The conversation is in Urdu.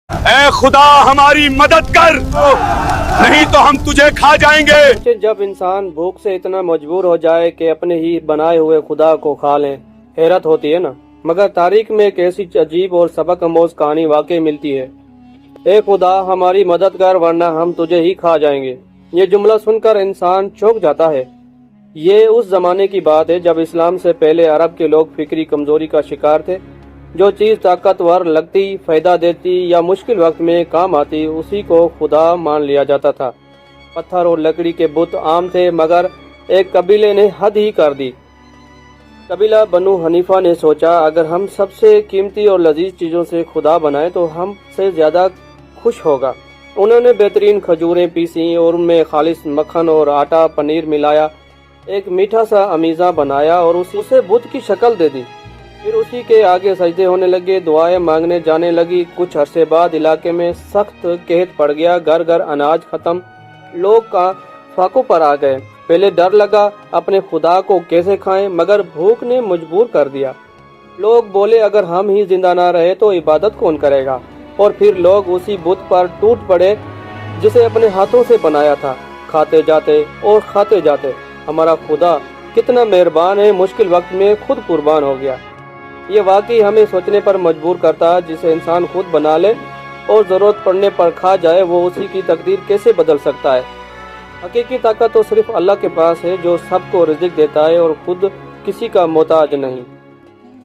اے خدا ہماری مدد کر، نہیں تو ہم تجھے کھا جائیں گے۔ جب انسان بھوک سے اتنا مجبور ہو جائے کہ اپنے ہی بنائے ہوئے خدا کو کھا لیں، حیرت ہوتی ہے نا۔ مگر تاریخ میں ایک ایسی عجیب اور سبق آموز کہانی واقع ملتی ہے۔ اے خدا ہماری مدد کر ورنہ ہم تجھے ہی کھا جائیں گے۔ یہ جملہ سن کر انسان چونک جاتا ہے۔ یہ اس زمانے کی بات ہے جب اسلام سے پہلے عرب کے لوگ فکری کمزوری کا شکار تھے۔ جو چیز طاقتور لگتی، فائدہ دیتی یا مشکل وقت میں کام آتی، اسی کو خدا مان لیا جاتا تھا۔ پتھر اور لکڑی کے بت عام تھے، مگر ایک قبیلے نے حد ہی کر دی۔ قبیلہ بنو حنیفہ نے سوچا اگر ہم سب سے قیمتی اور لذیذ چیزوں سے خدا بنائیں تو ہم سے زیادہ خوش ہوگا۔ انہوں نے بہترین کھجوریں پیسیں اور ان میں خالص مکھن اور آٹا پنیر ملایا، ایک میٹھا سا امیزہ بنایا اور اسے بت کی شکل دے دی۔ پھر اسی کے آگے سجدے ہونے لگے، دعائیں مانگنے جانے لگی۔ کچھ عرصے بعد علاقے میں سخت قحط پڑ گیا، گھر گھر اناج ختم، لوگ کا فاقوں پر آ گئے۔ پہلے ڈر لگا اپنے خدا کو کیسے کھائیں، مگر بھوک نے مجبور کر دیا۔ لوگ بولے اگر ہم ہی زندہ نہ رہے تو عبادت کون کرے گا، اور پھر لوگ اسی بت پر ٹوٹ پڑے جسے اپنے ہاتھوں سے بنایا تھا، کھاتے جاتے اور کھاتے جاتے۔ ہمارا خدا کتنا مہربان ہے، مشکل وقت میں خود قربان ہو گیا۔ یہ واقعی ہمیں سوچنے پر مجبور کرتا ہے، جسے انسان خود بنا لے اور ضرورت پڑنے پر کھا جائے، وہ اسی کی تقدیر کیسے بدل سکتا ہے؟ حقیقی طاقت تو صرف اللہ کے پاس ہے، جو سب کو رزق دیتا ہے اور خود کسی کا محتاج نہیں۔